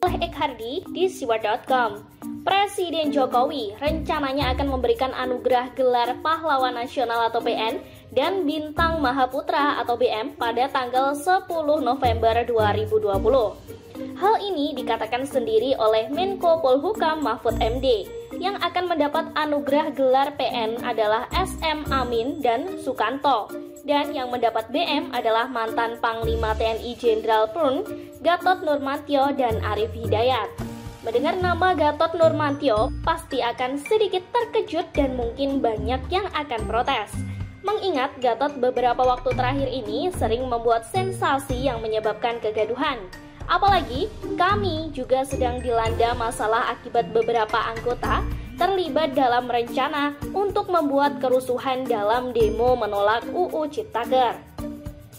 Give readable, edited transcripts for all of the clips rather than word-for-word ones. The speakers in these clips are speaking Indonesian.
oleh Ekhardi di siwa.com. Presiden Jokowi rencananya akan memberikan anugerah gelar Pahlawan Nasional atau PN dan Bintang Mahaputra atau BM pada tanggal 10 November 2020. Hal ini dikatakan sendiri oleh Menko Polhukam Mahfud MD. Yang akan mendapat anugerah gelar PN adalah SM Amin dan Sukanto. Dan yang mendapat BM adalah mantan Panglima TNI Jenderal Purn, Gatot Nurmantio dan Arif Hidayat. Mendengar nama Gatot Nurmantio, pasti akan sedikit terkejut dan mungkin banyak yang akan protes. Mengingat Gatot beberapa waktu terakhir ini sering membuat sensasi yang menyebabkan kegaduhan. Apalagi kami juga sedang dilanda masalah akibat beberapa anggota terlibat dalam rencana untuk membuat kerusuhan dalam demo menolak UU Ciptaker.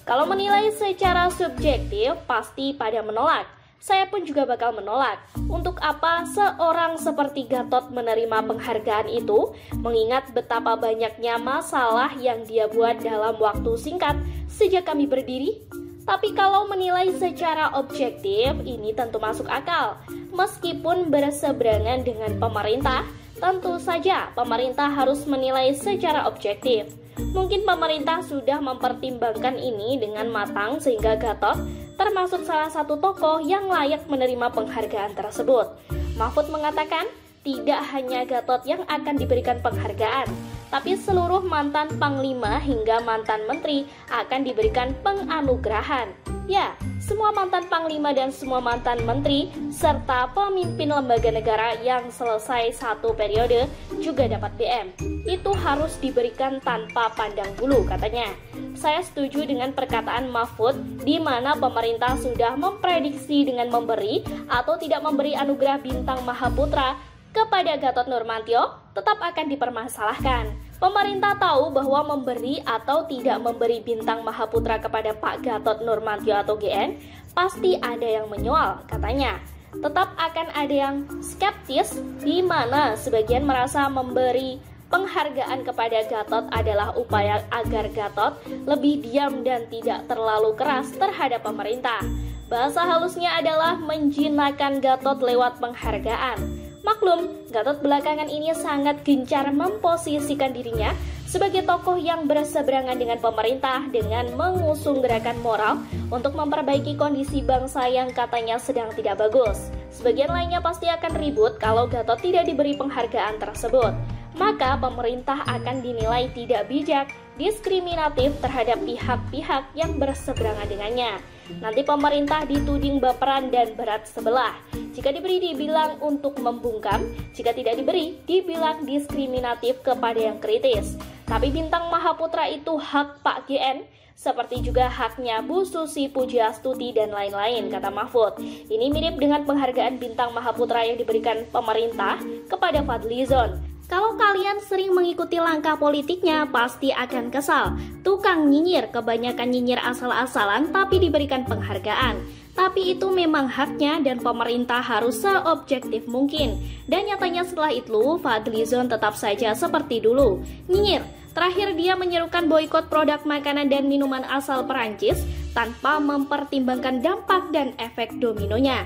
Kalau menilai secara subjektif, pasti pada menolak. Saya pun juga bakal menolak. Untuk apa seorang seperti Gatot menerima penghargaan itu, mengingat betapa banyaknya masalah yang dia buat dalam waktu singkat sejak kami berdiri? Tapi kalau menilai secara objektif, ini tentu masuk akal. Meskipun berseberangan dengan pemerintah, tentu saja pemerintah harus menilai secara objektif. Mungkin pemerintah sudah mempertimbangkan ini dengan matang sehingga Gatot termasuk salah satu tokoh yang layak menerima penghargaan tersebut. Mahfud mengatakan, tidak hanya Gatot yang akan diberikan penghargaan, tapi seluruh mantan panglima hingga mantan menteri akan diberikan penganugerahan. Ya, semua mantan panglima dan semua mantan menteri serta pemimpin lembaga negara yang selesai satu periode juga dapat BM. Itu harus diberikan tanpa pandang bulu, katanya. Saya setuju dengan perkataan Mahfud di mana pemerintah sudah memprediksi dengan memberi atau tidak memberi anugerah Bintang Mahaputra kepada Gatot Nurmantio tetap akan dipermasalahkan. Pemerintah tahu bahwa memberi atau tidak memberi Bintang Mahaputra kepada Pak Gatot Nurmantio atau GN pasti ada yang menyoal, katanya. Tetap akan ada yang skeptis di mana sebagian merasa memberi penghargaan kepada Gatot adalah upaya agar Gatot lebih diam dan tidak terlalu keras terhadap pemerintah. Bahasa halusnya adalah menjinakkan Gatot lewat penghargaan. Maklum, Gatot belakangan ini sangat gencar memposisikan dirinya sebagai tokoh yang berseberangan dengan pemerintah dengan mengusung gerakan moral untuk memperbaiki kondisi bangsa yang katanya sedang tidak bagus. Sebagian lainnya pasti akan ribut kalau Gatot tidak diberi penghargaan tersebut. Maka pemerintah akan dinilai tidak bijak, diskriminatif terhadap pihak-pihak yang berseberangan dengannya. Nanti pemerintah dituding baperan dan berat sebelah. Jika diberi dibilang untuk membungkam, jika tidak diberi dibilang diskriminatif kepada yang kritis. Tapi Bintang Mahaputra itu hak Pak GN, seperti juga haknya Bu Susi Pujiastuti dan lain-lain, kata Mahfud. Ini mirip dengan penghargaan Bintang Mahaputra yang diberikan pemerintah kepada Fadlizon. Kalau kalian sering mengikuti langkah politiknya, pasti akan kesal. Tukang nyinyir, kebanyakan nyinyir asal-asalan tapi diberikan penghargaan. Tapi itu memang haknya dan pemerintah harus seobjektif mungkin. Dan nyatanya setelah itu, Fadlizon tetap saja seperti dulu. Nyinyir. Terakhir dia menyerukan boikot produk makanan dan minuman asal Perancis tanpa mempertimbangkan dampak dan efek dominonya.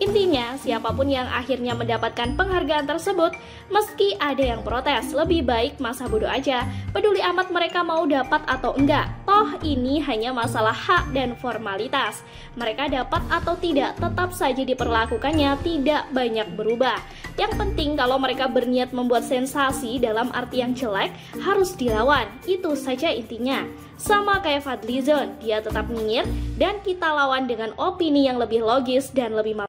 Intinya, siapapun yang akhirnya mendapatkan penghargaan tersebut, meski ada yang protes, lebih baik masa bodoh aja. Peduli amat mereka mau dapat atau enggak. Toh ini hanya masalah hak dan formalitas. Mereka dapat atau tidak, tetap saja diperlakukannya tidak banyak berubah. Yang penting kalau mereka berniat membuat sensasi dalam arti yang jelek, harus dilawan. Itu saja intinya. Sama kayak Fadlizon, dia tetap nyinyir dan kita lawan dengan opini yang lebih logis dan lebih